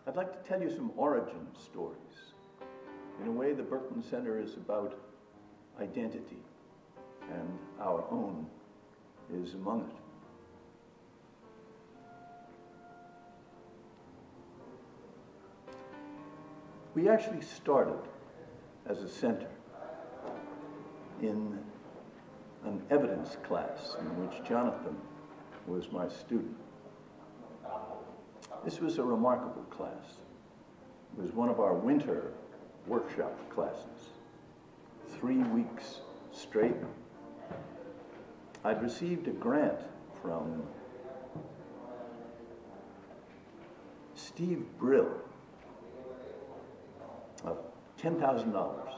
I'd like to tell you some origin stories. In a way, the Berkman Center is about identity, and our own is among it. We actually started as a center in an evidence class in which Jonathan was my student. This was a remarkable class. It was one of our winter workshop classes, 3 weeks straight. I'd received a grant from Steve Brill of $10,000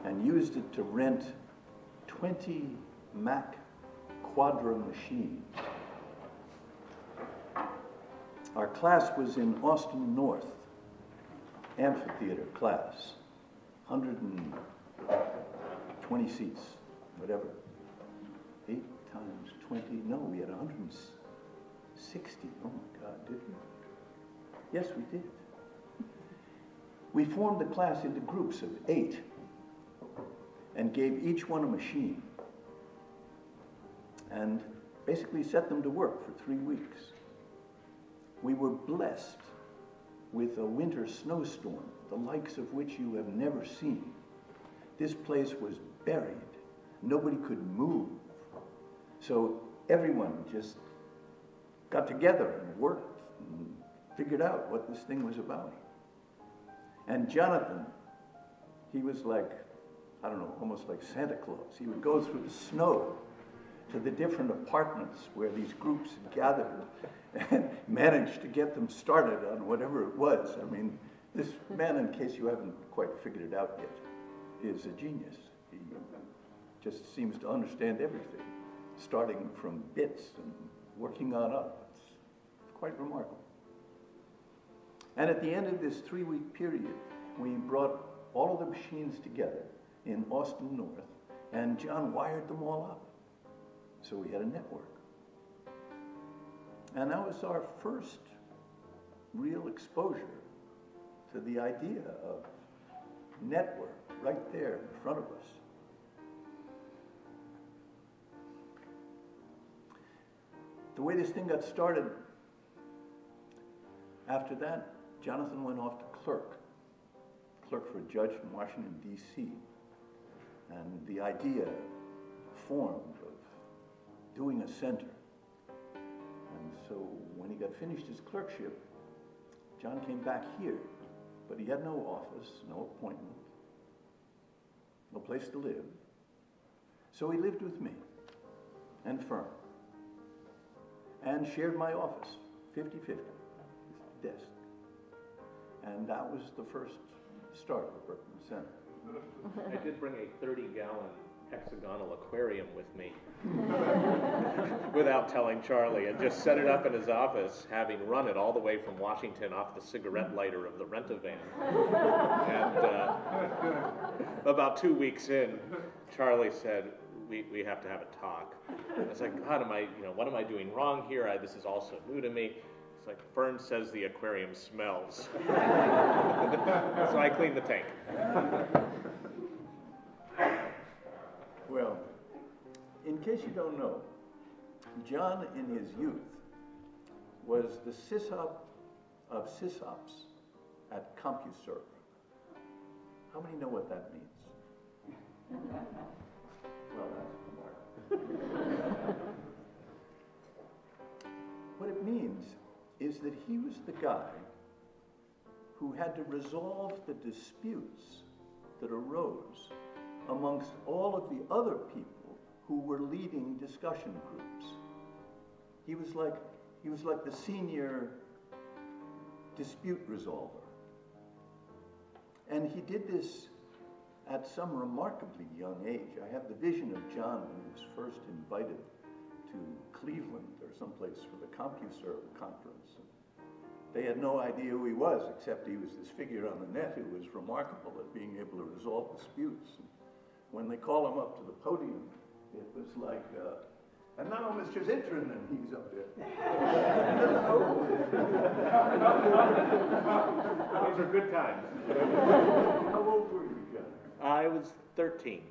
and used it to rent 20 Mac Quadra machines. Our class was in Austin North, amphitheater class, 120 seats, whatever. 8 times 20, no, we had 160. Oh my God, did we? Yes, we did. We formed the class into groups of 8 and gave each one a machine and basically set them to work for 3 weeks. We were blessed with a winter snowstorm, the likes of which you have never seen. This place was buried. Nobody could move. So everyone just got together and worked and figured out what this thing was about. And Jonathan, he was like, I don't know, almost like Santa Claus. He would go through the snow to the different apartments where these groups had gathered and managed to get them started on whatever it was. I mean, this man, in case you haven't quite figured it out yet, is a genius. He just seems to understand everything, starting from bits and working on up. It's quite remarkable. And at the end of this 3-week period, we brought all of the machines together in Austin North, and John wired them all up. So we had a network. And that was our first real exposure to the idea of network right there in front of us. The way this thing got started, after that, Jonathan went off to clerk for a judge in Washington, D.C. And the idea formed of doing a center. And so when he got finished his clerkship, John came back here, but he had no office, no appointment, no place to live. So he lived with me and Fern and shared my office, 50-50, desk. And that was the first start of the Berkman Center. I did bring a 30-gallon hexagonal aquarium with me without telling Charlie, and just set it up in his office, having run it all the way from Washington off the cigarette lighter of the rent-a-van. And about 2 weeks in, Charlie said, we have to have a talk. I was like, God, what am I doing wrong here? This is all so new to me. It's like, Fern says the aquarium smells. So I cleaned the tank. Well, in case you don't know, John in his youth was the sysop of sysops at CompuServe. How many know what that means? Well, that's remarkable. What it means is that he was the guy who had to resolve the disputes that arose amongst all of the other people who were leading discussion groups. He was like the senior dispute resolver. And he did this at some remarkably young age. I have the vision of John when he was first invited to Cleveland or someplace for the CompuServe conference. They had no idea who he was, except he was this figure on the net who was remarkable at being able to resolve disputes. And when they call him up to the podium, it was like, and now Mr. Zittrain, and he's up there. Hello. Those are good times. How old were you, John? I was 13.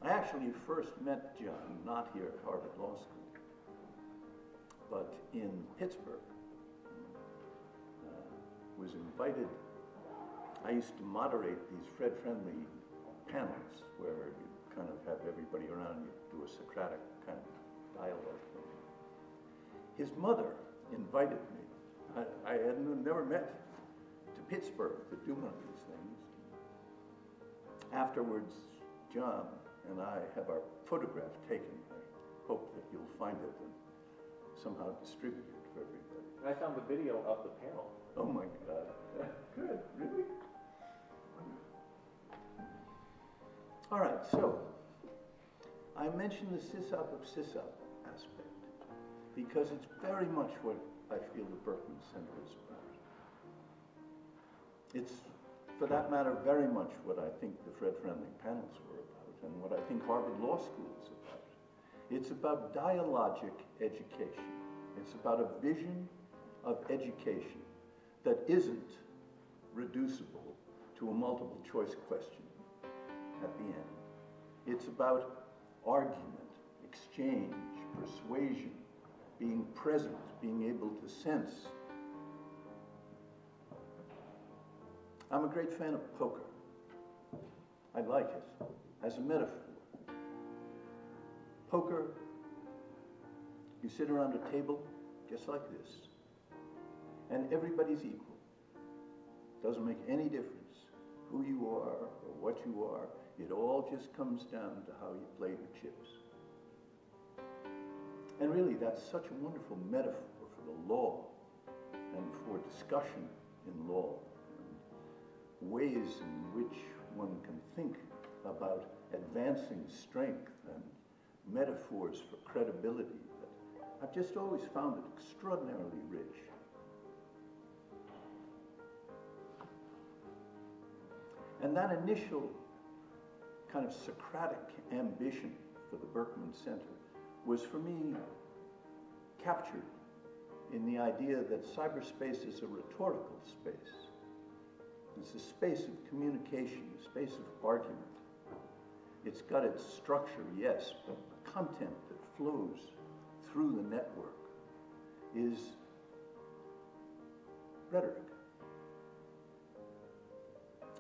I actually first met John not here at Harvard Law School, but in Pittsburgh. Was invited. I used to moderate these Fred-friendly panels where you kind of have everybody around you do a Socratic kind of dialogue thing. His mother invited me. I had never met to Pittsburgh to do one of these things. Afterwards, John and I have our photograph taken. I hope that you'll find it and somehow distribute it for everybody. I found the video of the panel. Oh my God. Good, really? All right, so I mentioned the sys-up of sys-up aspect because it's very much what I feel the Berkman Center is about. It's, for that matter, very much what I think the Fred-friendly panels were about and what I think Harvard Law School is about. It's about dialogic education. It's about a vision of education that isn't reducible to a multiple choice question at the end. It's about argument, exchange, persuasion, being present, being able to sense. I'm a great fan of poker. I like it as a metaphor. Poker, you sit around a table just like this, and everybody's equal. Doesn't make any difference who you are or what you are. It all just comes down to how you play your chips. And really, that's such a wonderful metaphor for the law and for discussion in law, and ways in which one can think about advancing strength and metaphors for credibility. I've just always found it extraordinarily rich. And that initial kind of Socratic ambition for the Berkman Center was, for me, captured in the idea that cyberspace is a rhetorical space. It's a space of communication, a space of argument. It's got its structure, yes, but the content that flows through the network is rhetoric.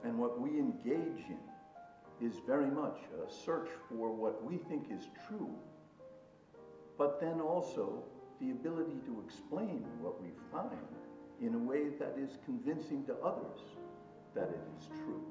And what we engage in is very much a search for what we think is true, but then also the ability to explain what we find in a way that is convincing to others that it is true.